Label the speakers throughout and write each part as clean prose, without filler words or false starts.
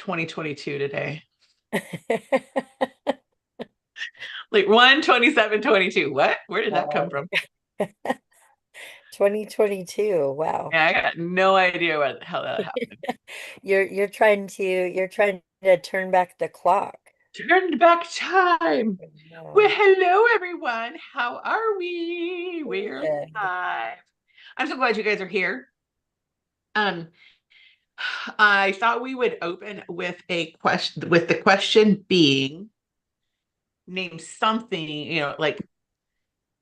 Speaker 1: 2022 today. Like 1/27/22. What? Where did that come
Speaker 2: Wow.
Speaker 1: from?
Speaker 2: 2022. Wow.
Speaker 1: Yeah, I got no idea what how that happened.
Speaker 2: You're trying to turn back the clock.
Speaker 1: Turned back time. Well,
Speaker 2: No.
Speaker 1: hello everyone. How are we? We're
Speaker 2: Good.
Speaker 1: live. I'm so glad you guys are here. Um, I thought we would open with a question, with the question being, name something, like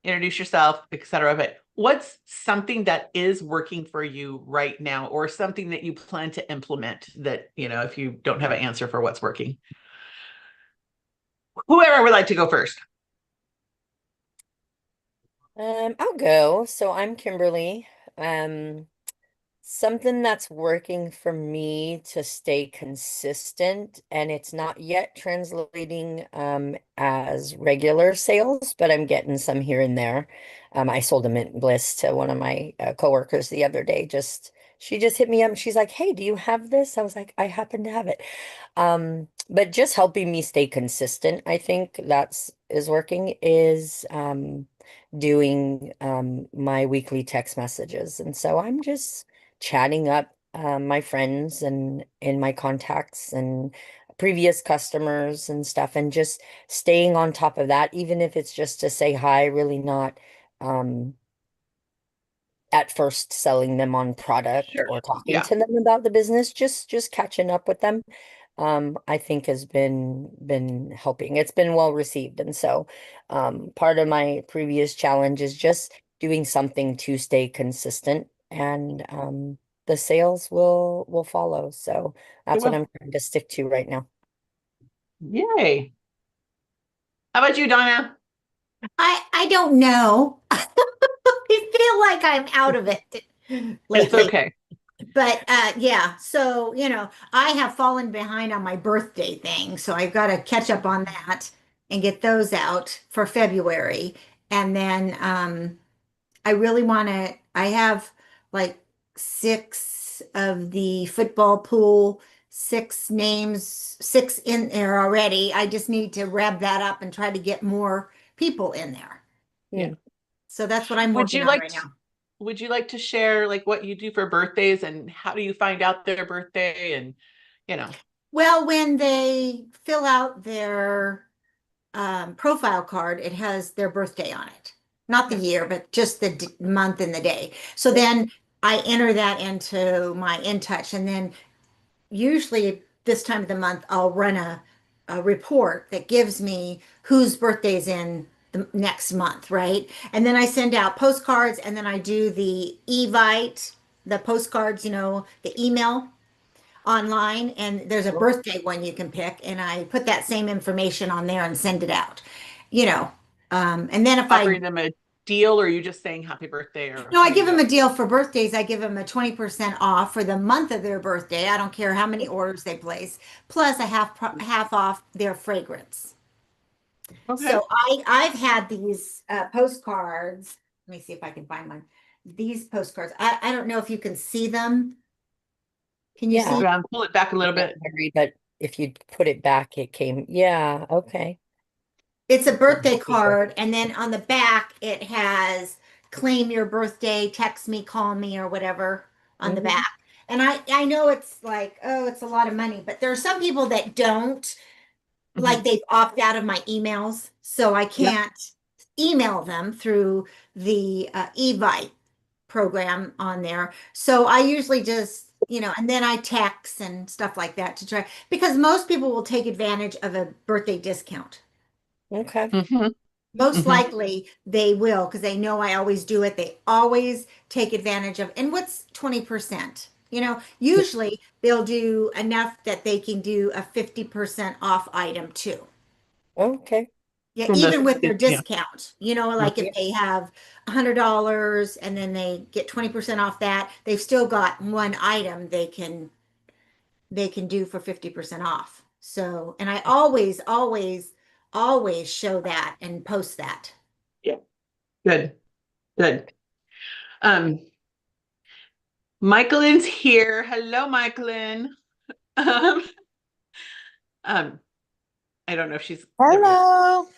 Speaker 1: introduce yourself, etc. But what's something that is working for you right now, or something that you plan to implement that, if you don't have an answer for what's working? Whoever would like to go first.
Speaker 2: I'll go. So I'm Kimberly. Um, Something that's working for me to stay consistent, and it's not yet translating as regular sales, but I'm getting some here and there. I sold a Mint Bliss to one of my coworkers the other day. She just hit me up. She's like, "Hey, do you have this?" I was like, "I happen to have it." But just helping me stay consistent, I think that's is working is doing my weekly text messages. And so I'm just chatting up my friends and in my contacts and previous customers and stuff, and just staying on top of that, even if it's just to say hi, really not um, at first selling them on product
Speaker 1: Sure.
Speaker 2: or talking
Speaker 1: Yeah.
Speaker 2: to them about the business, just catching up with them. I think has been helping. It's been well received. And so part of my previous challenge is just doing something to stay consistent, and the sales will follow. So that's what
Speaker 1: Well,
Speaker 2: I'm trying to stick to right now.
Speaker 1: yay. How about you, Donna?
Speaker 3: I don't know. I feel like I'm out of it
Speaker 1: It's
Speaker 3: lately.
Speaker 1: okay.
Speaker 3: But yeah, so I have fallen behind on my birthday thing, so I've got to catch up on that and get those out for February. And then I really want to, I have like six of the football pool, six names, six in there already. I just need to wrap that up and try to get more people in there.
Speaker 1: Yeah.
Speaker 2: Hmm.
Speaker 3: So that's what I'm
Speaker 1: Would
Speaker 3: working
Speaker 1: you
Speaker 3: on
Speaker 1: like
Speaker 3: right
Speaker 1: to,
Speaker 3: now.
Speaker 1: would you like to share like what you do for birthdays and how do you find out their birthday and you know?
Speaker 3: Well, when they fill out their profile card, it has their birthday on it. Not the
Speaker 1: Yeah.
Speaker 3: year, but just the month and the day. So then I enter that into my InTouch, and then usually this time of the month, I'll run a report that gives me whose birthday's in the next month, right? And then I send out postcards, and then I do the Evite, the postcards, the email online, and there's a birthday one you can pick, and I put that same information on there and send it out, you know. And then if I
Speaker 1: Offering them a deal, or are you just saying happy birthday, or
Speaker 3: no, I
Speaker 1: what are you
Speaker 3: give them a
Speaker 1: doing?
Speaker 3: deal for birthdays. I give them a 20% off for the month of their birthday. I don't care how many orders they place, plus a half off their fragrance.
Speaker 1: Okay.
Speaker 3: So I've had these postcards. Let me see if I can find one. These postcards. I don't know if you can see them. Can you
Speaker 2: Yeah,
Speaker 3: see?
Speaker 1: Pull it back a little bit.
Speaker 2: but if you put it back, it came. Yeah, okay.
Speaker 3: It's a
Speaker 2: It's a
Speaker 3: birthday
Speaker 2: happy birthday.
Speaker 3: card, and then on the back it has claim your birthday, text me, call me, or whatever on the
Speaker 2: Mhm.
Speaker 3: back. And I know it's like, oh, it's a lot of money, but there are some people that don't, like
Speaker 1: Mhm.
Speaker 3: they've opted out of my emails, so I
Speaker 1: Yeah.
Speaker 3: can't email them through the Evite program on there. So I usually just, and then I text and stuff like that to try, because most people will take advantage of a birthday discount.
Speaker 2: Okay.
Speaker 1: Mhm.
Speaker 3: Most
Speaker 1: Mhm.
Speaker 3: likely they will, because they know I always do it. They always take advantage of, and what's 20%? Usually they'll do enough that they can do a 50% off item too.
Speaker 2: Okay.
Speaker 3: Yeah,
Speaker 1: From
Speaker 3: even with their
Speaker 1: yeah.
Speaker 3: discount, like
Speaker 1: Mhm.
Speaker 3: if they have $100 and then they get 20% off that, they've still got one item they can do for 50% off. So, and I always, always, always show that and post that.
Speaker 1: Yeah. Good. Good. Um, Michaelin's here. Hello, Michaelin. Um, I don't know if she's
Speaker 4: Hello.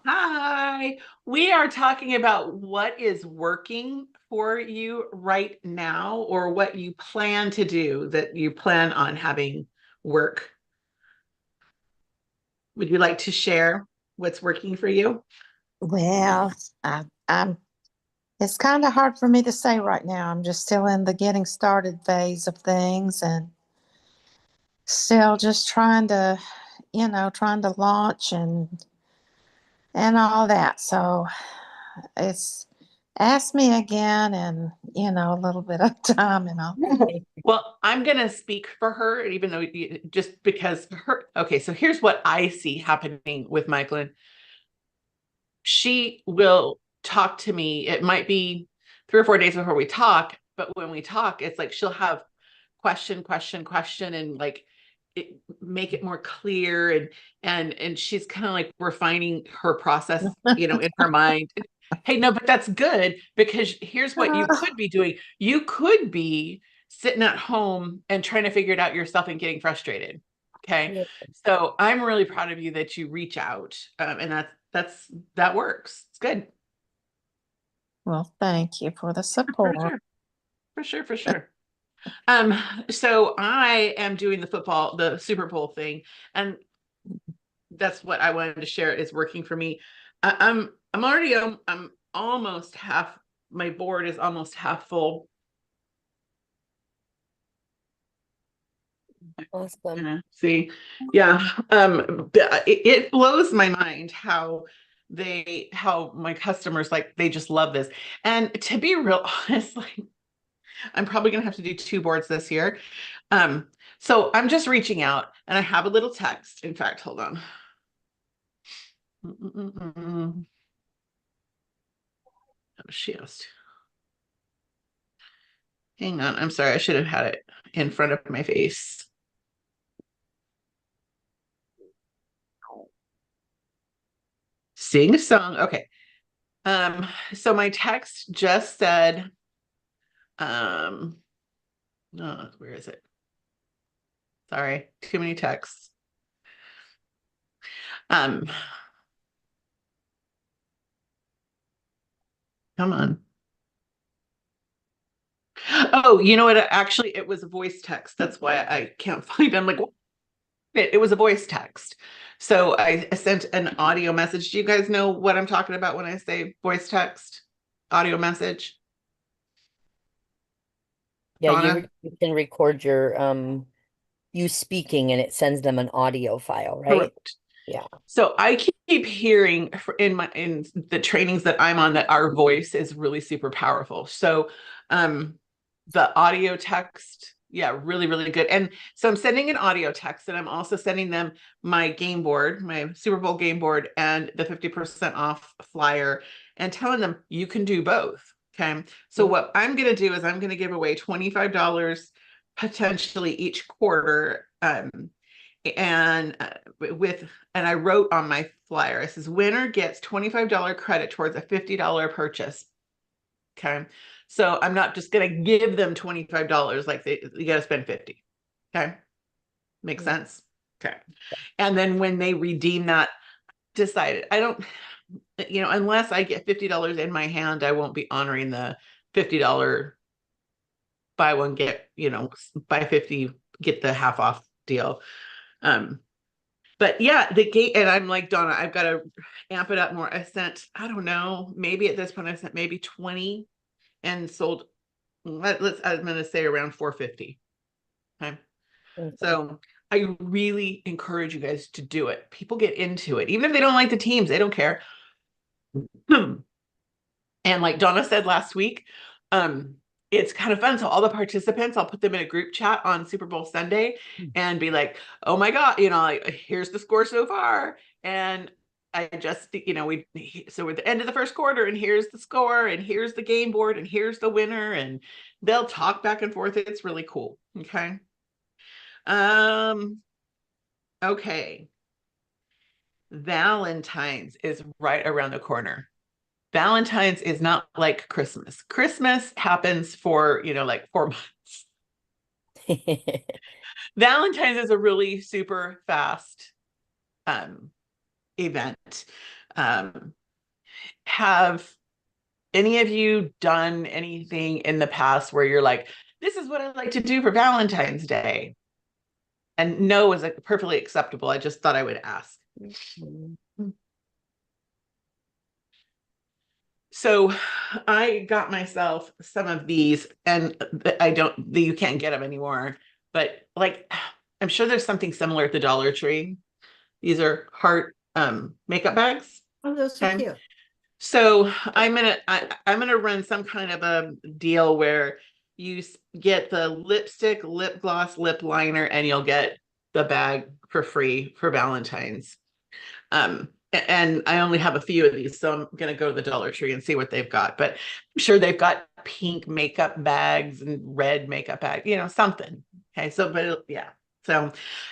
Speaker 1: Hi. We are talking about what is working for you right now, or what you plan to do that you plan on having work. Would you like to share what's working for you?
Speaker 4: Well, I'm it's kind of hard for me to say right now. I'm just still in the getting started phase of things and still just trying to launch and all that. So it's ask me again and a little bit of time and I'll
Speaker 1: Well, I'm going to speak for her, even though just because okay, so here's what I see happening with Michaelin. She will talk to me. It might be 3 or 4 days before we talk, but when we talk, it's like she'll have question, and like make it more clear, and she's kind of like refining her process, in her mind. Hey, no, but that's good, because here's what you could be doing. You could be sitting at home and trying to figure it out yourself and getting frustrated. Okay.
Speaker 2: Yeah.
Speaker 1: So I'm really proud of you that you reach out, and that works. It's good.
Speaker 4: well, thank you for the
Speaker 1: For
Speaker 4: support.
Speaker 1: sure. For sure. For sure. So I am doing the Super Bowl thing, and that's what I wanted to share is working for me. I'm already I'm almost half. My board is almost half full.
Speaker 2: Awesome.
Speaker 1: See, yeah. It blows my mind how my customers, like, they just love this. And to be real honest, like, I'm probably gonna have to do 2 boards this year. So I'm just reaching out, and I have a little text. In fact, hold on. Oh, she asked. Hang on. I'm sorry. I should have had it in front of my face. Sing a song. Okay. So my text just said, oh, where is it? Sorry, too many texts. Come on. Oh, you know what? Actually, it was a voice text. That's why I can't find it. I'm like, what? It was a voice text. So I sent an audio message. Do you guys know what I'm talking about when I say voice text, audio message?
Speaker 2: Yeah,
Speaker 1: Donna?
Speaker 2: you can record your you speaking and it sends them an audio file, right?
Speaker 1: Correct.
Speaker 2: Yeah.
Speaker 1: So I keep hearing in the trainings that I'm on that our voice is really super powerful. So the audio text, yeah, really, really good. And so I'm sending an audio text, and I'm also sending them my game board, my Super Bowl game board, and the 50% off flyer, and telling them you can do both. Okay. So what I'm going to do is I'm going to give away $25 potentially each quarter. And and I wrote on my flyer, it says winner gets $25 credit towards a $50 purchase. Okay. So I'm not just going to give them $25, like you got to spend 50. Okay. Makes sense. Okay. And then when they redeem that, decided I don't, unless I get $50 in my hand, I won't be honoring the $50 buy one, get, buy 50, get the half off deal. But yeah, the gate, and I'm like, Donna, I've got to amp it up more. I sent, I don't know, maybe at this point I sent maybe 20 and sold, I'm going to say around 450. Okay. So I really encourage you guys to do it. People get into it. Even if they don't like the teams, they don't care. And like Donna said last week, it's kind of fun. So all the participants, I'll put them in a group chat on Super Bowl Sunday and be like, oh my God, like, here's the score so far. And I just, so we're at the end of the first quarter, and here's the score, and here's the game board, and here's the winner, and they'll talk back and forth. It's really cool. Okay. Okay. Valentine's is right around the corner. Valentine's is not like Christmas. Christmas happens for, like 4 months. Valentine's is a really super fast event. Have any of you done anything in the past where you're like, this is what I'd like to do for Valentine's Day? And no is like perfectly acceptable. I just thought I would ask. So I got myself some of these, and you can't get them anymore, but like, I'm sure there's something similar at the Dollar Tree. These are heart makeup bags.
Speaker 3: Oh, those are
Speaker 1: Okay.
Speaker 3: cute.
Speaker 1: So I'm gonna run some kind of a deal where you get the lipstick, lip gloss, lip liner, and you'll get the bag for free for Valentine's. And I only have a few of these, so I'm gonna go to the Dollar Tree and see what they've got. But I'm sure they've got pink makeup bags and red makeup bag, something. Okay, so yeah, so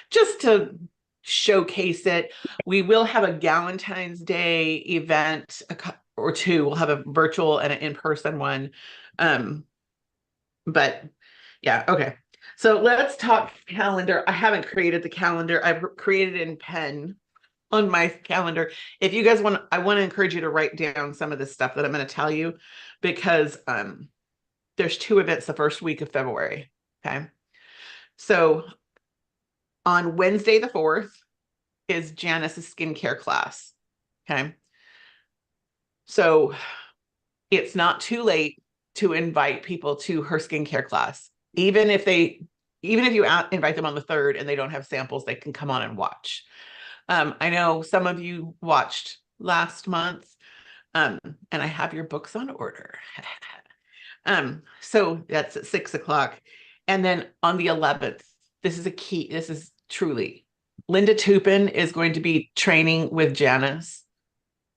Speaker 1: just to showcase it, we will have a Galentine's Day event or two. We'll have a virtual and an in-person one. But yeah, okay. So let's talk calendar. I haven't created the calendar. I've created it in pen on my calendar. If you guys I want to encourage you to write down some of the stuff that I'm going to tell you, because there's 2 events the first week of February. Okay. So on Wednesday, the 4th, is Janice's skincare class. Okay. So it's not too late to invite people to her skincare class. Even if you invite them on the 3rd and they don't have samples, they can come on and watch. I know some of you watched last month, and I have your books on order. So that's at 6:00. And then on the 11th, this is truly, Linda Tupin is going to be training with Janice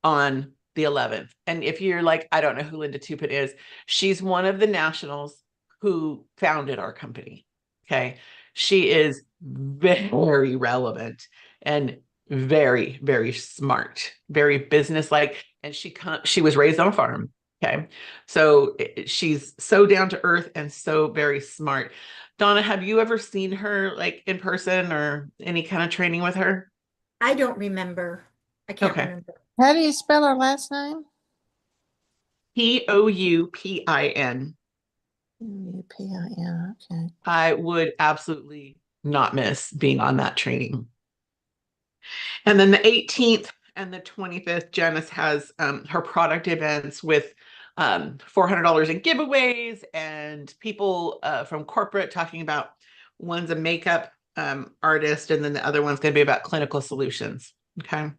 Speaker 1: on the 11th. And if you're like, I don't know who Linda Tupin is, she's one of the nationals who founded our company. Okay. She is very relevant and very, very smart, very businesslike. And she was raised on a farm. Okay. So she's so down to earth and so very smart. Donna, have you ever seen her like in person or any kind of training with her?
Speaker 3: I don't remember. I can't
Speaker 1: Okay.
Speaker 3: remember.
Speaker 4: How do you spell her last name?
Speaker 1: Toupin.
Speaker 4: Upin, okay.
Speaker 1: I would absolutely not miss being on that training. And then the 18th and the 25th, Janice has her product events with $400 in giveaways and people from corporate talking about, one's a makeup artist, and then the other one's going to be about clinical solutions. Okay.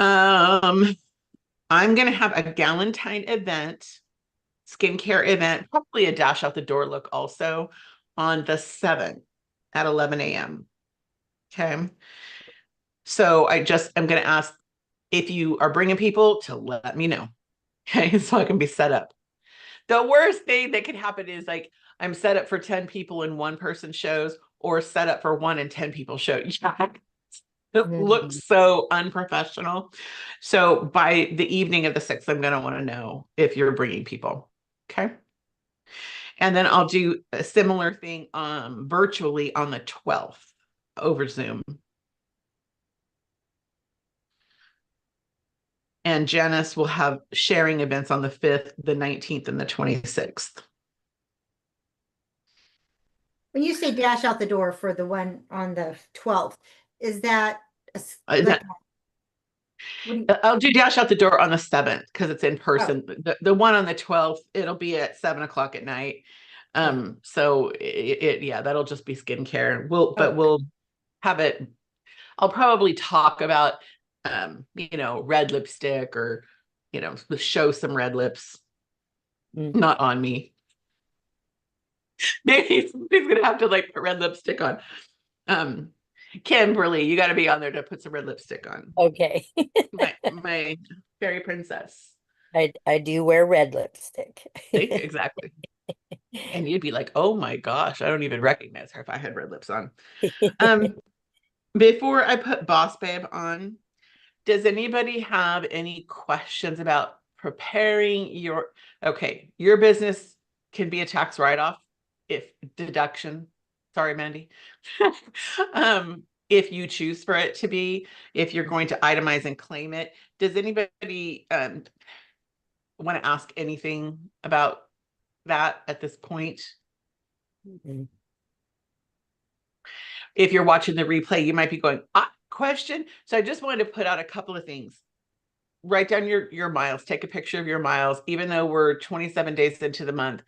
Speaker 1: I'm going to have a Galentine event, skincare event, probably a dash out the door look also on the 7th at 11 a.m. Okay. So I'm going to ask if you are bringing people to let me know. Okay. So I can be set up. The worst thing that could happen is like I'm set up for 10 people and 1 person shows, or set up for 1 and 10 people show. Yeah. It looks so unprofessional. So by the evening of the 6th, I'm going to want to know if you're bringing people. Okay. And then I'll do a similar thing virtually on the 12th over Zoom. And Janice will have sharing events on the 5th, the 19th, and the 26th.
Speaker 3: When you say dash out the door for the one on the 12th, is that
Speaker 1: I'll do dash out the door on the 7th because it's in person. The one on the 12th, it'll be at 7:00 at night. So that'll just be skincare. We'll have it. I'll probably talk about red lipstick, or show some red lips. Not on me. Maybe somebody's gonna have to like put red lipstick on. Kimberly, you got to be on there to put some red lipstick on.
Speaker 2: Okay.
Speaker 1: my fairy princess.
Speaker 2: I do wear red lipstick.
Speaker 1: Exactly. And you'd be like, oh my gosh, I don't even recognize her if I had red lips on. Before I put Boss Babe on, does anybody have any questions about preparing your business can be a tax write-off if deduction. Sorry, Mandy. if you choose for it to be, if you're going to itemize and claim it. Does anybody want to ask anything about that at this point?
Speaker 2: Mhm.
Speaker 1: If you're watching the replay, you might be going, question. So I just wanted to put out a couple of things. Write down your miles, take a picture of your miles, even though we're 27 days into the month.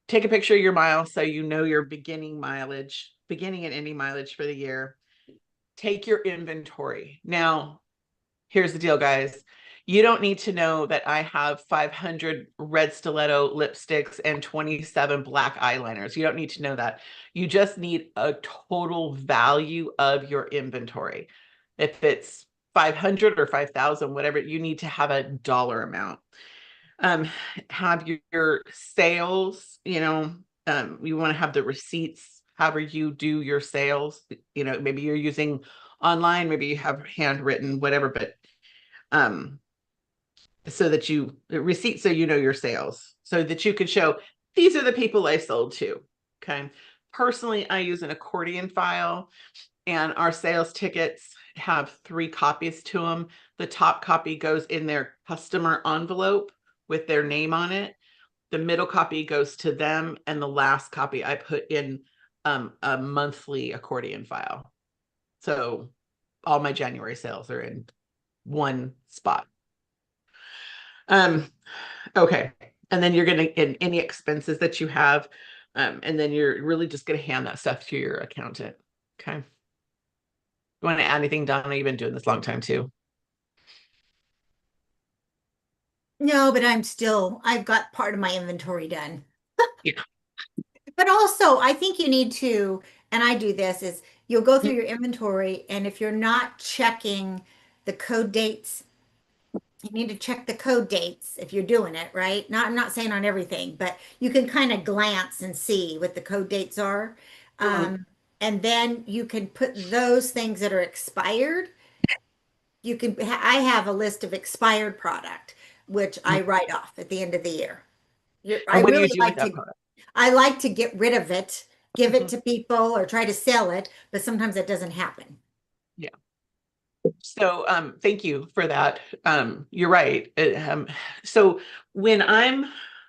Speaker 1: Take a picture of your miles so you know your beginning mileage, beginning and ending mileage for the year. Take your inventory. Now, here's the deal, guys. You don't need to know that I have 500 red stiletto lipsticks and 27 black eyeliners. You don't need to know that. You just need a total value of your inventory. If it's 500 or 5,000, whatever, you need to have a dollar amount. Have your sales, you want to have the receipts, however you do your sales, maybe you're using online, maybe you have handwritten, whatever, but so that receipts, so you know your sales, so that you can show these are the people I sold to. Okay. Personally, I use an accordion file, and our sales tickets have 3 copies to them. The top copy goes in their customer envelope with their name on it. The middle copy goes to them, and the last copy I put in a monthly accordion file. So all my January sales are in one spot. Okay. And then you're going to, in any expenses that you have, and then you're really just going to hand that stuff to your accountant. Okay. You want to add anything, Donna? You've been doing this a long time too.
Speaker 3: No, but I've got part of my inventory done.
Speaker 1: Yeah.
Speaker 3: But also, I think you need to, and I do this, is you'll go through your inventory, and if you're not checking the code dates, you need to check the code dates if you're doing it, right? I'm not saying on everything, but you can kind of glance and see what the code dates are. And then you can put those things that are expired. I have a list of expired product, which I write off at the end of the year. I
Speaker 1: And what do you
Speaker 3: really
Speaker 1: do
Speaker 3: like
Speaker 1: with that
Speaker 3: to,
Speaker 1: product?
Speaker 3: I like to get rid of it, give it to people or try to sell it, but sometimes that doesn't happen.
Speaker 1: Yeah. So thank you for that. You're right. So when I'm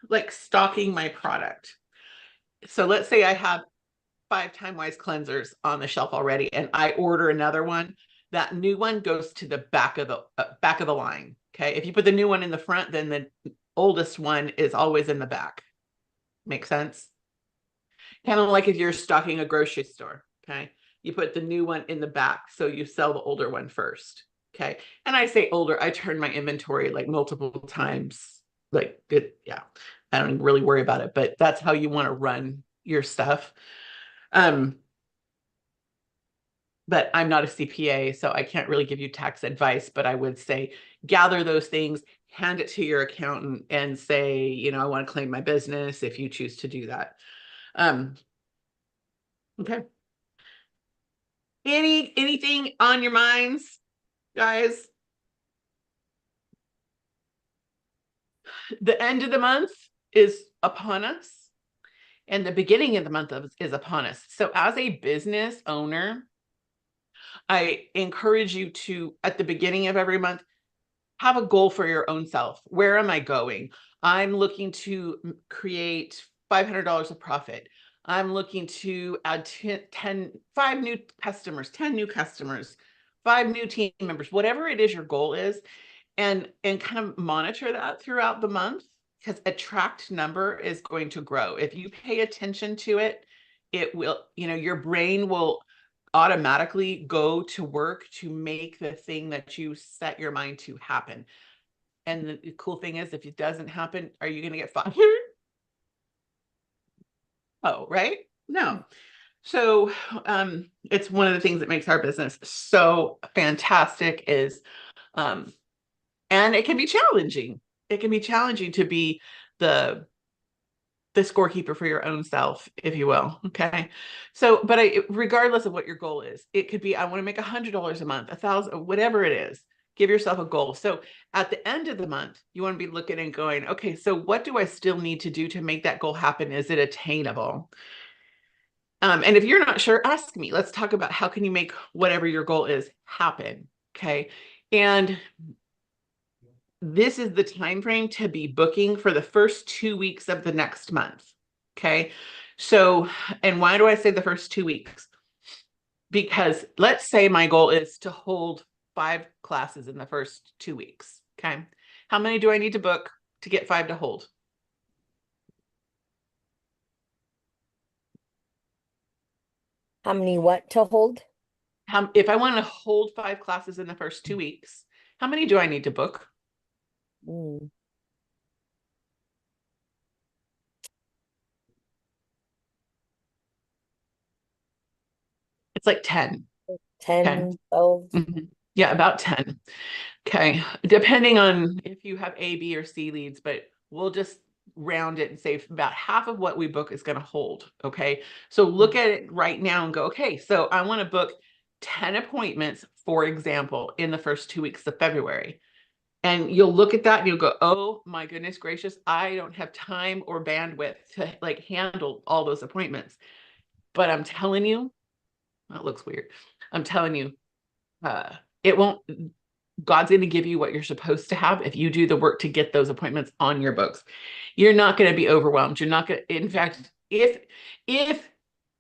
Speaker 1: like stocking my product, so let's say I have 5 Time Wise cleansers on the shelf already, and I order another one, that new one goes to the back of the line. Okay. If you put the new one in the front, then the oldest one is always in the back. Make sense? Kind of like if you're stocking a grocery store. Okay. You put the new one in the back, so you sell the older one first. Okay. And I say older, I turn my inventory like multiple times. Like it, yeah. I don't really worry about it, but that's how you want to run your stuff. But I'm not a CPA, so I can't really give you tax advice, but I would say gather those things, hand it to your accountant, and say, I want to claim my business if you choose to do that. Okay. Anything on your minds, guys? The end of the month is upon us, and the beginning of the month is upon us. So as a business owner, I encourage you to, at the beginning of every month, have a goal for your own self. Where am I going? I'm looking to create $500 of profit. I'm looking to add 5 new customers, 10 new customers, 5 new team members, whatever it is your goal is, and kind of monitor that throughout the month, because a tracked number is going to grow. If you pay attention to it, it will, your brain will automatically go to work to make the thing that you set your mind to happen. And the cool thing is, if it doesn't happen, are you going to get fired? Oh, right? No. So it's one of the things that makes our business so fantastic is, and it can be challenging. It can be challenging to be the scorekeeper for your own self, if you will. Okay. So, but regardless of what your goal is, it could be, I want to make $100 a month, 1,000, whatever it is, give yourself a goal. So at the end of the month, you want to be looking and going, okay, so what do I still need to do to make that goal happen? Is it attainable? And if you're not sure, ask me. Let's talk about how can you make whatever your goal is happen. Okay. And this is the time frame to be booking for the first 2 weeks of the next month. Okay. So, and why do I say the first 2 weeks? Because let's say my goal is to hold 5 classes in the first 2 weeks. Okay. How many do I need to book to get 5 to hold?
Speaker 2: How many what to hold?
Speaker 1: If I want to hold 5 classes in the first 2 weeks, how many do I need to book?
Speaker 2: Mm,
Speaker 1: It's like 10.
Speaker 2: 10, 12.
Speaker 1: Mhm. Yeah, about 10. Okay. Depending on if you have A, B, or C leads, but we'll just round it and say about half of what we book is going to hold. Okay. So look at it right now and go, okay, so I want to book 10 appointments, for example, in the first 2 weeks of February. And you'll look at that and you'll go, oh my goodness gracious, I don't have time or bandwidth to like handle all those appointments. But I'm telling you, that looks weird. I'm telling you, it won't, God's going to give you what you're supposed to have if you do the work to get those appointments on your books. You're not going to be overwhelmed. You're not going to, in fact, if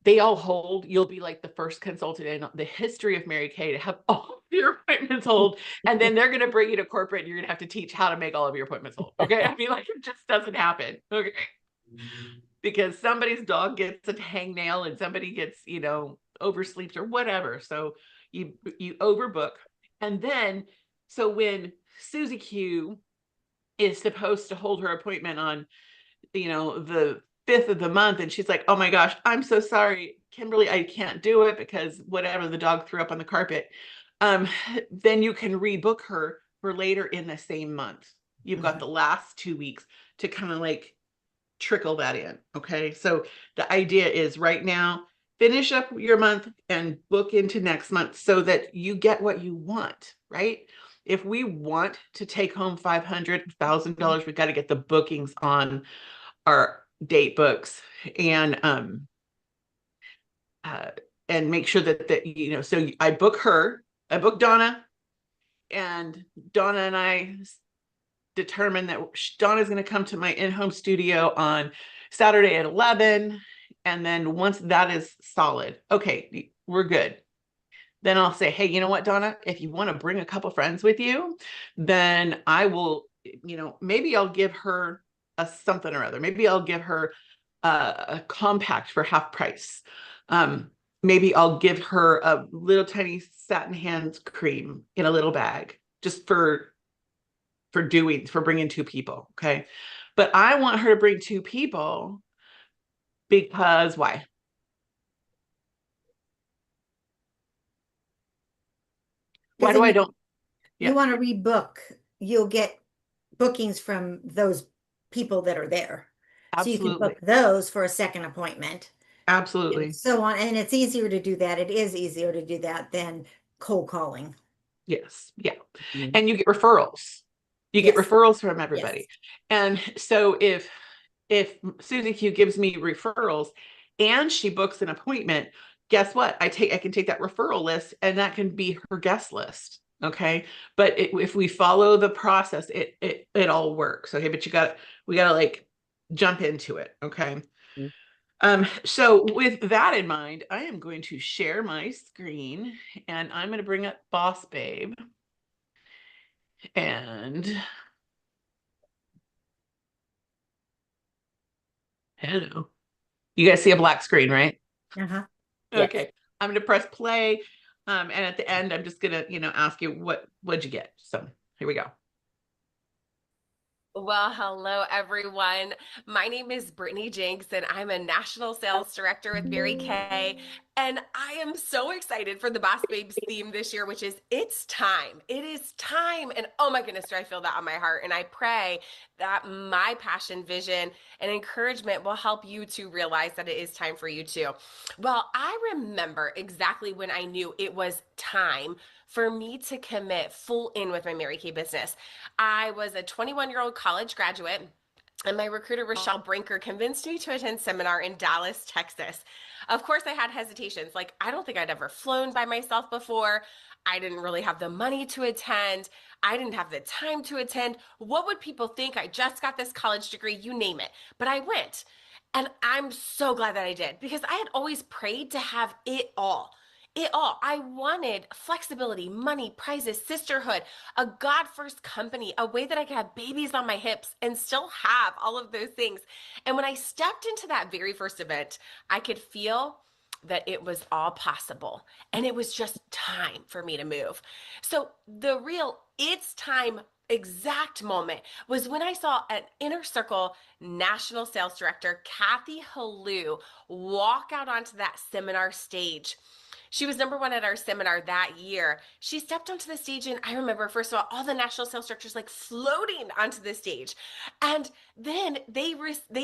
Speaker 1: they all hold, you'll be like the first consultant in the history of Mary Kay to have all of your appointments hold. And then they're going to bring you to corporate and you're going to have to teach how to make all of your appointments hold. Okay. I mean, like, it just doesn't happen. Okay. Because somebody's dog gets a hangnail and somebody gets, oversleeps or whatever. So you overbook. And then, so when Susie Q is supposed to hold her appointment on, the 5th of the month, and she's like, oh my gosh, I'm so sorry, Kimberly, I can't do it because whatever, the dog threw up on the carpet. Then you can rebook her for later in the same month. You've got the last 2 weeks to kind of like trickle that in. Okay. So the idea is right now, finish up your month and book into next month so that you get what you want, right? If we want to take home $500,000, we've got to get the bookings on our date books and make sure that so I book her, I book Donna, and Donna and I determine that Donna's going to come to my in-home studio on Saturday at 11. And then once that is solid, okay, we're good. Then I'll say, hey, you know what, Donna, if you want to bring a couple friends with you, then I will, maybe I'll give her a something or other. Maybe I'll give her a compact for half price. Maybe I'll give her a little tiny satin hands cream in a little bag just for bringing 2 people. Okay. But I want her to bring 2 people because why? Why do I don't?
Speaker 3: You want to rebook, you'll get bookings from those people that are there. So you can
Speaker 1: Absolutely.
Speaker 3: book those for a second appointment.
Speaker 1: Absolutely.
Speaker 3: And so on. And it's easier to do that. It is easier to do that than cold calling.
Speaker 1: Yes. Yeah.
Speaker 2: mm.
Speaker 1: And you get referrals. You get
Speaker 3: Yes.
Speaker 1: referrals from everybody. And so if Susie Q gives me referrals and she books an appointment, guess what? I can take that referral list and that can be her guest list. Okay. But if we follow the process, it all works. Okay. But we gotta like jump into it. Okay. So with that in mind, I am going to share my screen and I'm going to bring up Boss Babe. And hello. You guys see a black screen, right?
Speaker 3: Uh-huh.
Speaker 1: Okay.
Speaker 2: Yes.
Speaker 1: I'm going to press play. And at the end, I'm just going to, ask you what'd you get? So here we go.
Speaker 5: Well, hello, everyone. My name is Brittany Jenks, and I'm a national sales director with Mary Kay. And I am so excited for the Boss Babes theme this year, which is it's time. It is time. And oh my goodness, do I feel that on my heart. And I pray that my passion, vision, and encouragement will help you to realize that it is time for you too. Well, I remember exactly when I knew it was time for me to commit full in with my Mary Kay business. I was a 21-year-old college graduate And my recruiter, Rochelle Brinker, convinced me to attend seminar in Dallas, Texas. Of course, I had hesitations. Like, I don't think I'd ever flown by myself before. I didn't really have the money to attend. I didn't have the time to attend. What would people think? I just got this college degree, you name it. But I went. And I'm so glad that I did because I had always prayed to have it all. It all. I wanted flexibility, money, prizes, sisterhood, a God first company, a way that I could have babies on my hips and still have all of those things. And when I stepped into that very first event, I could feel that it was all possible. And it was just time for me to move. So the real it's time exact moment was when I saw an Inner Circle national sales director, Kathy Halou, walk out onto that seminar stage. She was number one at our seminar that year. She stepped onto the stage, and I remember, first of all the national sales directors like floating onto the stage. And then they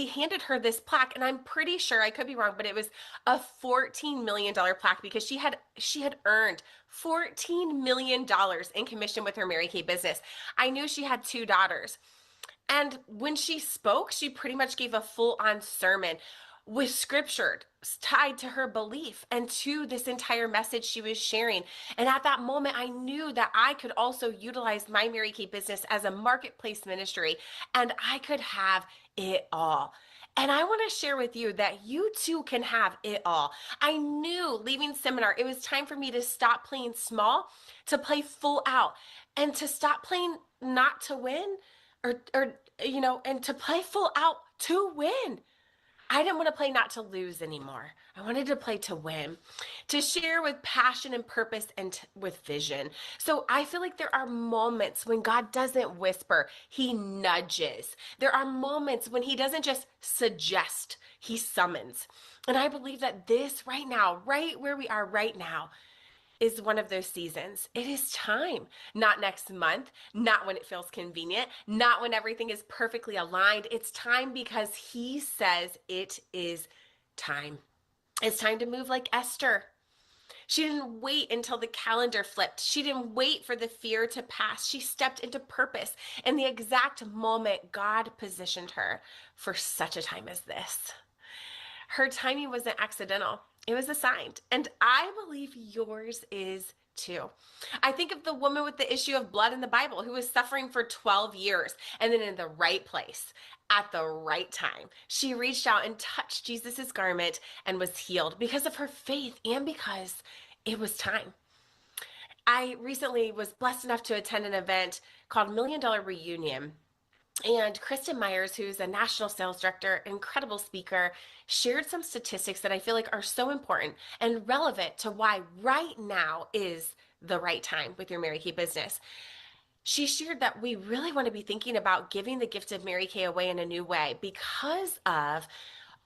Speaker 5: handed her this plaque, and I'm pretty sure, I could be wrong, but it was a $14 million plaque because she had earned $14 million in commission with her Mary Kay business. I knew she had 2 daughters. And when she spoke, she pretty much gave a full-on sermon with scripture tied to her belief and to this entire message she was sharing. And at that moment, I knew that I could also utilize my Mary Kay business as a marketplace ministry, and I could have it all. And I want to share with you that you too can have it all. I knew leaving seminar, it was time for me to stop playing small, to play full out, and to stop playing not to win, or and to play full out to win. I didn't want to play not to lose anymore. I wanted to play to win, to share with passion and purpose and with vision. So I feel like there are moments when God doesn't whisper, he nudges. There are moments when he doesn't just suggest, he summons. And I believe that this right now, right where we are right now, is one of those seasons. It is time, not next month, not when it feels convenient, not when everything is perfectly aligned. It's time because he says it is time. It's time to move like Esther. She didn't wait until the calendar flipped. She didn't wait for the fear to pass. She stepped into purpose in the exact moment God positioned her for such a time as this. Her timing wasn't accidental. It was assigned. And I believe yours is too. I think of the woman with the issue of blood in the Bible who was suffering for 12 years, and then in the right place at the right time, she reached out and touched Jesus's garment and was healed because of her faith and because it was time. I recently was blessed enough to attend an event called $1 Million Reunion. And Kristen Myers, who's a national sales director, incredible speaker, shared some statistics that I feel like are so important and relevant to why right now is the right time with your Mary Kay business. She shared that we really want to be thinking about giving the gift of Mary Kay away in a new way because of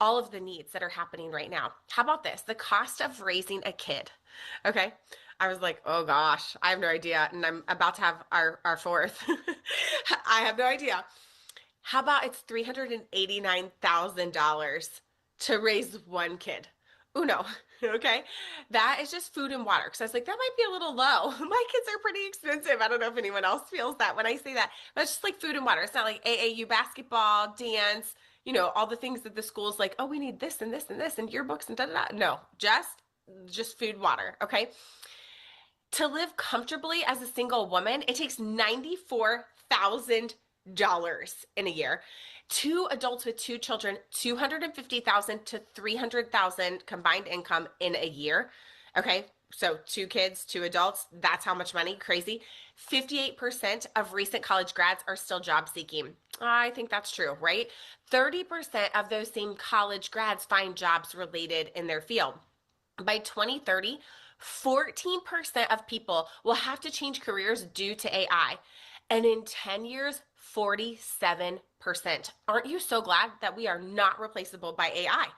Speaker 5: all of the needs that are happening right now. How about this? The cost of raising a kid. Okay. I was like, oh gosh, I have no idea. And I'm about to have our 4th. I have no idea. How about it's $389,000 to raise one kid? Uno, okay? That is just food and water. Because I was like, that might be a little low. My kids are pretty expensive. I don't know if anyone else feels that when I say that. But it's just like food and water. It's not like AAU basketball, dance, all the things that the school's like, oh, we need this and this and this and yearbooks and da-da-da. No, just food, water, okay? To live comfortably as a single woman, it takes $94,000 in a year. 2 adults with 2 children, $250,000 to $300,000 combined income in a year. Okay, so 2 kids, 2 adults, that's how much money. Crazy. 58% of recent college grads are still job seeking. I think that's true, right? 30% of those same college grads find jobs related in their field. By 2030, 14% of people will have to change careers due to AI. And in 10 years, 47%. Aren't you so glad that we are not replaceable by AI?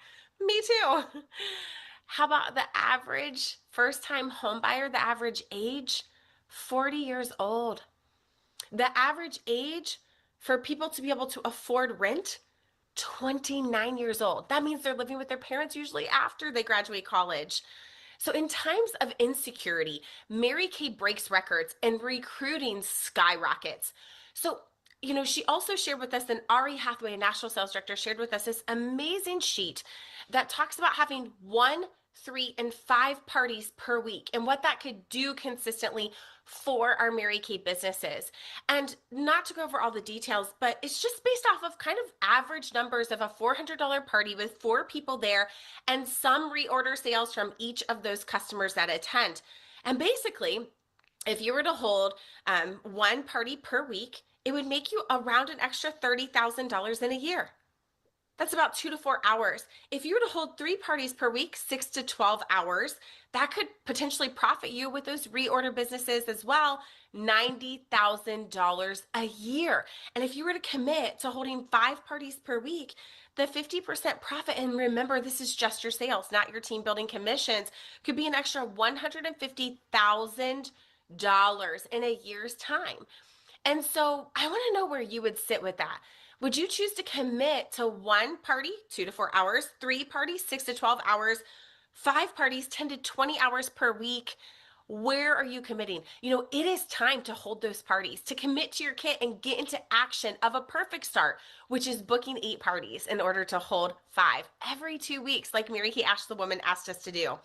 Speaker 5: Me too. How about the average first-time homebuyer, the average age? 40 years old. The average age for people to be able to afford rent? 29 years old. That means they're living with their parents usually after they graduate college. So in times of insecurity, Mary Kay breaks records and recruiting skyrockets. So she also shared with us, and Ari Hathaway, a national sales director, shared with us this amazing sheet that talks about having 1, 3, and 5 parties per week and what that could do consistently for our Mary Kay businesses. And not to go over all the details, but it's just based off of kind of average numbers of a $400 party with 4 people there and some reorder sales from each of those customers that attend. And basically, if you were to hold 1 party per week, it would make you around an extra $30,000 in a year. That's about 2 to 4 hours. If you were to hold 3 parties per week, 6 to 12 hours, that could potentially profit you with those reorder businesses as well, $90,000 a year. And if you were to commit to holding 5 parties per week, the 50% profit, and remember, this is just your sales, not your team building commissions, could be an extra $150,000 in a year's time. And so I want to know where you would sit with that. Would you choose to commit to 1 party, 2 to 4 hours, 3 parties, 6 to 12 hours, 5 parties, 10 to 20 hours per week? Where are you committing? It is time to hold those parties, to commit to your kit and get into action of a perfect start, which is booking 8 parties in order to hold 5 every 2 weeks, like Mary Kay Ash the Woman asked us to do.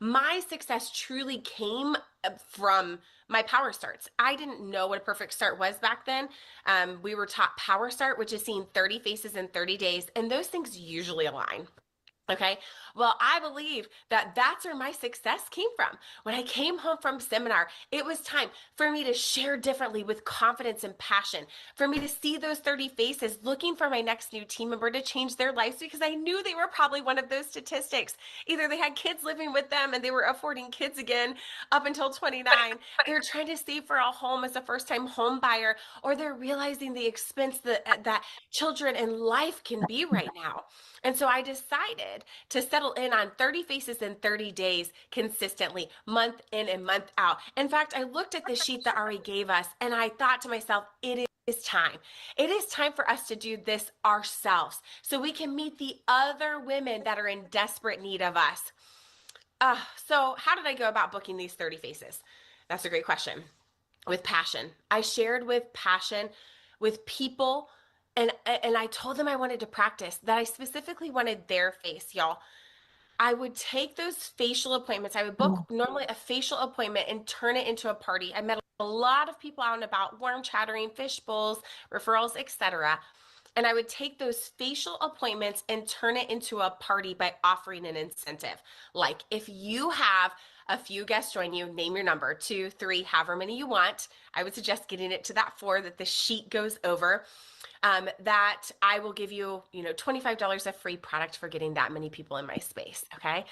Speaker 5: My success truly came from my power starts. I didn't know what a perfect start was back then. We were taught power start, which is seeing 30 faces in 30 days, and those things usually align. Okay. Well, I believe that that's where my success came from. When I came home from seminar, it was time for me to share differently with confidence and passion, for me to see those 30 faces looking for my next new team member to change their lives, because I knew they were probably one of those statistics. Either they had kids living with them and they were affording kids again up until 29. They're trying to save for a home as a first-time home buyer, or they're realizing the expense that children and life can be right now. And so I decided to settle in on 30 faces in 30 days consistently, month in and month out. In fact, I looked at the sheet that Ari gave us and I thought to myself, it is time. It is time for us to do this ourselves so we can meet the other women that are in desperate need of us. So how did I go about booking these 30 faces? That's a great question. With passion. I shared with passion with people. And I told them I wanted to practice, that I specifically wanted their face, y'all. I would take those facial appointments. I would book normally a facial appointment and turn it into a party. I met a lot of people out and about, warm chattering, fish bowls, referrals, etc. And I would take those facial appointments and turn it into a party by offering an incentive. Like if you have a few guests join you, name your number, 2, 3, however many you want. I would suggest getting it to that 4 that the sheet goes over. That I will give you, $25 of free product for getting that many people in my space. Okay.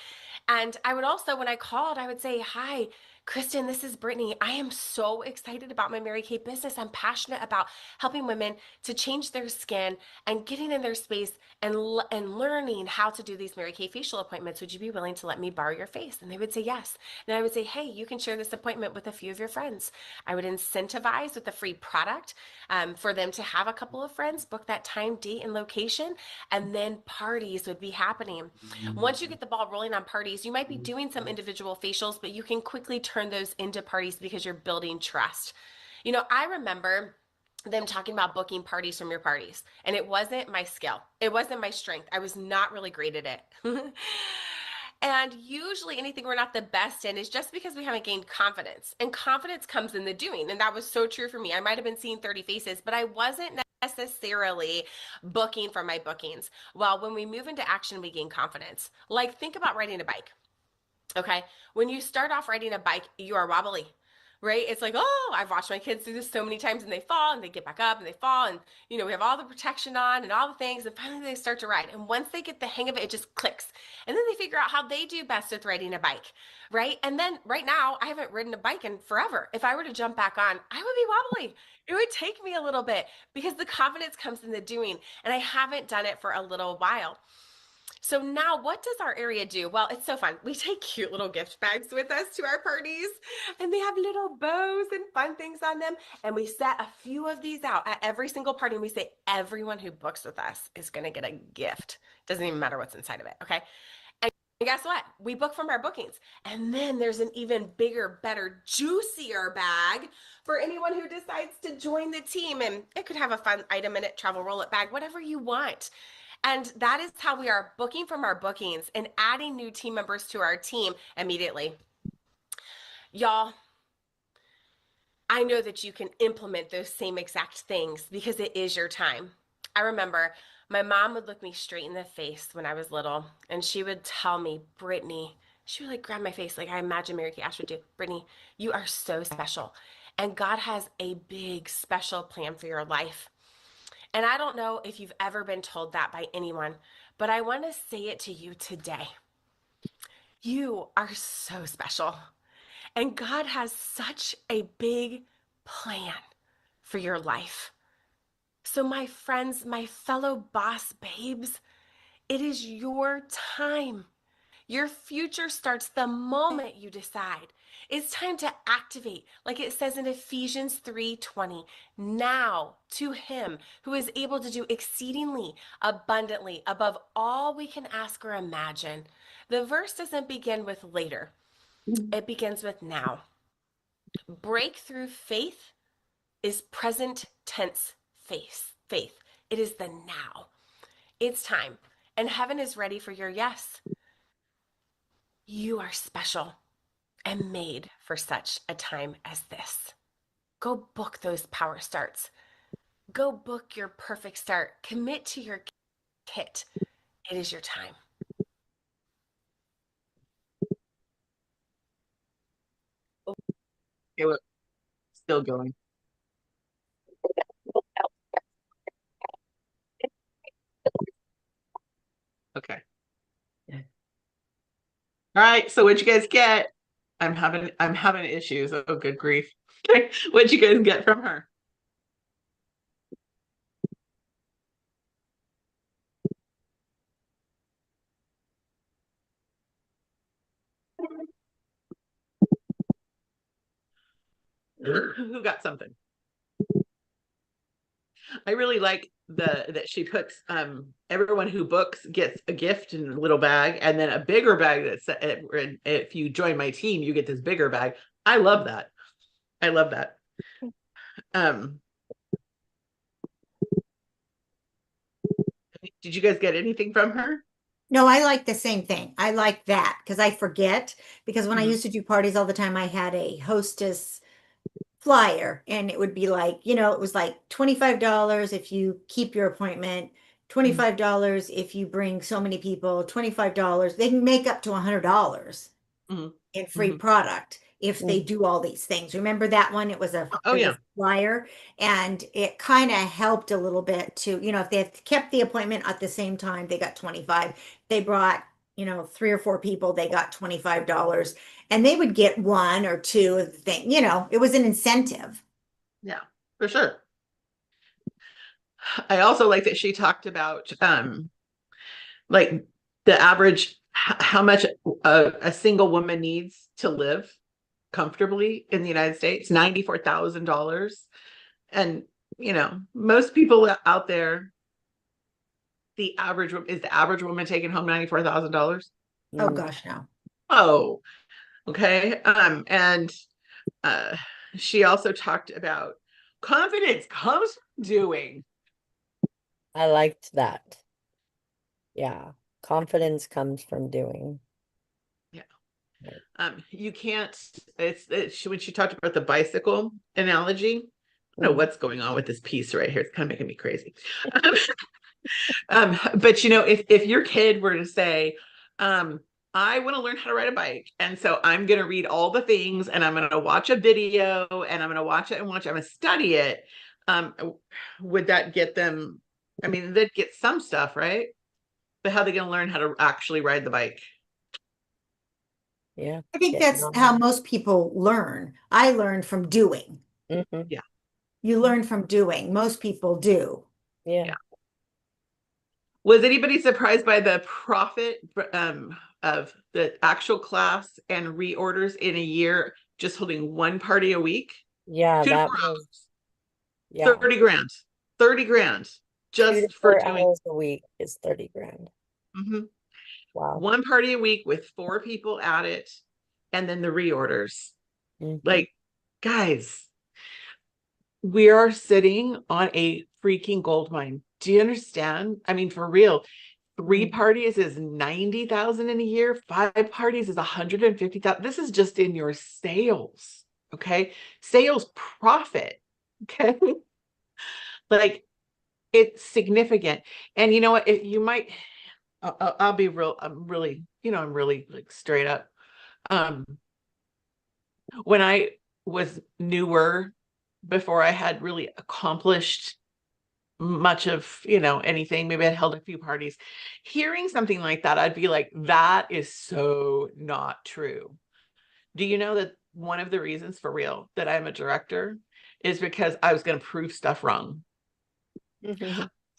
Speaker 5: And I would also, when I called, I would say, hi, Kristen, this is Brittany. I am so excited about my Mary Kay business. I'm passionate about helping women to change their skin and getting in their space and learning how to do these Mary Kay facial appointments. Would you be willing to let me borrow your face? And they would say yes. And I would say, hey, you can share this appointment with a few of your friends. I would incentivize with a free product for them to have a couple of friends, book that time, date, and location, and then parties would be happening. Once you get the ball rolling on parties, you might be doing some individual facials, but you can quickly turn those into parties because you're building trust. I remember them talking about booking parties from your parties, and it wasn't my skill. It wasn't my strength. I was not really great at it. And usually anything we're not the best in is just because we haven't gained confidence, and confidence comes in the doing. And that was so true for me. I might've been seeing 30 faces, but I wasn't necessarily booking for my bookings. Well, when we move into action, we gain confidence. Like think about riding a bike. Okay. When you start off riding a bike, you are wobbly, right? It's like, oh, I've watched my kids do this so many times, and they fall and they get back up and they fall. And, we have all the protection on and all the things. And finally they start to ride. And once they get the hang of it, it just clicks. And then they figure out how they do best with riding a bike, right? And then right now I haven't ridden a bike in forever. If I were to jump back on, I would be wobbly. It would take me a little bit because the confidence comes in the doing. And I haven't done it for a little while. So now what does our area do? Well, it's so fun. We take cute little gift bags with us to our parties, and they have little bows and fun things on them. And we set a few of these out at every single party. And we say, everyone who books with us is going to get a gift. Doesn't even matter what's inside of it. Okay. And guess what? We book from our bookings. And then there's an even bigger, better, juicier bag for anyone who decides to join the team. And it could have a fun item in it, travel roll it bag, whatever you want. And that is how we are booking from our bookings and adding new team members to our team immediately. Y'all, I know that you can implement those same exact things because it is your time. I remember my mom would look me straight in the face when I was little, and she would tell me, Brittany, she would like grab my face like I imagine Mary Kay Ash would do. Brittany, you are so special. And God has a big special plan for your life. And I don't know if you've ever been told that by anyone, but I want to say it to you today. You are so special. And God has such a big plan for your life. So, my friends, my fellow boss babes, it is your time. Your future starts the moment you decide. It's time to activate, like it says in Ephesians 3:20. Now to him who is able to do exceedingly abundantly above all we can ask or imagine. The verse doesn't begin with later. It begins with now. Breakthrough faith is present tense faith. It is the now. It's time. And heaven is ready for your yes. You are special and made for such a time as this. Go book those power starts. Go book your perfect start. Commit to your kit. It is your time.
Speaker 1: Okay, look, still going. Okay. All right, so what'd you guys get? I'm having issues. Oh, good grief. Okay, what'd you guys get from her? Who got something? I really like that she puts everyone who books gets a gift in a little bag, and then a bigger bag that's if you join my team, you get this bigger bag. I love that. I love that. Did you guys get anything from her?
Speaker 3: No, I like the same thing. I like that because I forget. Because when I
Speaker 1: Mhm.
Speaker 3: used to do parties all the time, I had a hostess flyer and it would be like, it was like $25 if you keep your appointment, $25 if you bring so many people, $25. They can make up to $100
Speaker 1: Mhm.
Speaker 3: in free
Speaker 1: Mhm.
Speaker 3: product if they do all these things. Remember that one? It was
Speaker 1: Oh yeah.
Speaker 3: flyer, and it kind of helped a little bit to, if they had kept the appointment at the same time, they got 25. They brought, 3 or 4 people, they got $25, and they would get one or two of the thing. It was an incentive.
Speaker 1: Yeah, for sure. I also like that she talked about like the average how much a single woman needs to live comfortably in the United States, $94,000. And most people out there, the average woman taking home $94,000.
Speaker 3: Oh
Speaker 2: Mm.
Speaker 3: gosh, no.
Speaker 1: Oh, okay. And uh she also talked about confidence comes from doing.
Speaker 2: I liked that. Yeah. Confidence comes from doing.
Speaker 1: Yeah.
Speaker 2: Right.
Speaker 1: You can't, when she talked about the bicycle analogy, I don't know
Speaker 2: Mhm.
Speaker 1: what's going on with this piece right here. It's kind of making me crazy. But if your kid were to say, I want to learn how to ride a bike, and so I'm going to read all the things, and I'm going to watch a video, and I'm going to watch it and watch it, I'm going to study it. Would that get them? I mean, they'd get some stuff, right? But how are they going to learn how to actually ride the bike?
Speaker 2: Yeah.
Speaker 3: I think
Speaker 2: Getting
Speaker 3: that's
Speaker 2: on
Speaker 3: how most people learn. I learned from doing.
Speaker 2: Mhm.
Speaker 1: Yeah.
Speaker 3: You learn from doing. Most people do.
Speaker 2: Yeah.
Speaker 1: Yeah. Was anybody surprised by the profit of the actual class and reorders in a year, just holding one party a week?
Speaker 2: Yeah,
Speaker 1: 2 to 4
Speaker 2: that was,
Speaker 1: hours,
Speaker 2: yeah.
Speaker 1: 30 grand, 30 grand
Speaker 2: 2 to
Speaker 1: just for
Speaker 2: 4
Speaker 1: doing.
Speaker 2: hours a week is 30 grand.
Speaker 1: Mhm.
Speaker 2: Wow.
Speaker 1: One party a week with 4 people at it, and then the reorders.
Speaker 2: Mhm.
Speaker 1: Like, guys, we are sitting on a freaking gold mine. Do you understand? I mean, for real, 3
Speaker 3: Mm.
Speaker 1: parties is 90,000 in a year. 5 parties is 150,000. This is just in your sales. Okay. Sales profit. Okay. Like, it's significant. And you know what? If you might, I'll be real. I'm really, I'm really like straight up. Um, when I was newer, before I had really accomplished much of, anything, maybe I'd held a few parties, hearing something like that, I'd be like, that is so not true. Do you know that one of the reasons, for real, that I'm a director is because I was going to prove stuff wrong?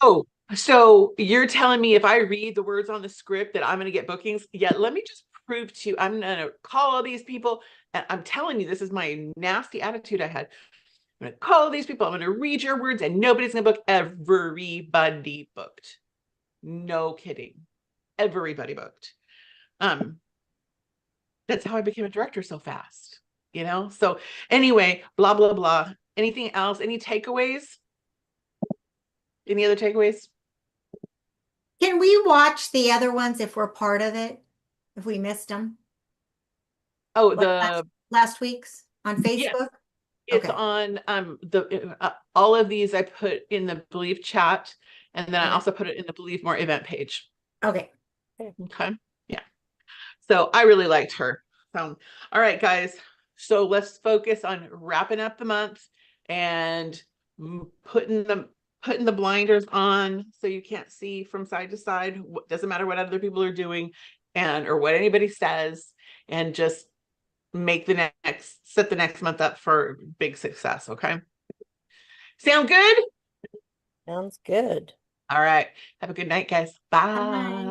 Speaker 1: Oh, so you're telling me if I read the words on the script that I'm going to get bookings? Yeah, let me just prove to you. I'm going to call all these people. And I'm telling you, this is my nasty attitude I had. I'm going to call these people. I'm going to read your words and nobody's going to book. Everybody booked. No kidding. Everybody booked. That's how I became a director so fast, So anyway, blah, blah, blah. Anything else? Any takeaways? Any other takeaways?
Speaker 3: Can we watch the other ones if we're part of it? If we missed them?
Speaker 1: Oh,
Speaker 3: Like last week's on
Speaker 1: yes,
Speaker 3: Facebook?
Speaker 1: it's
Speaker 3: Okay.
Speaker 1: on all of these I put in the Believe chat, and then I
Speaker 3: Okay.
Speaker 1: also put it in the Believe More event page.
Speaker 3: Okay.
Speaker 1: Okay. Yeah. So I really liked her. So, all right, guys. So let's focus on wrapping up the month and putting the blinders on so you can't see from side to side. Doesn't matter what other people are doing or what anybody says, and just set the next month up for big success. Okay. Sound good?
Speaker 2: Sounds good.
Speaker 1: All right. Have a good night, guys. Bye.
Speaker 3: Bye.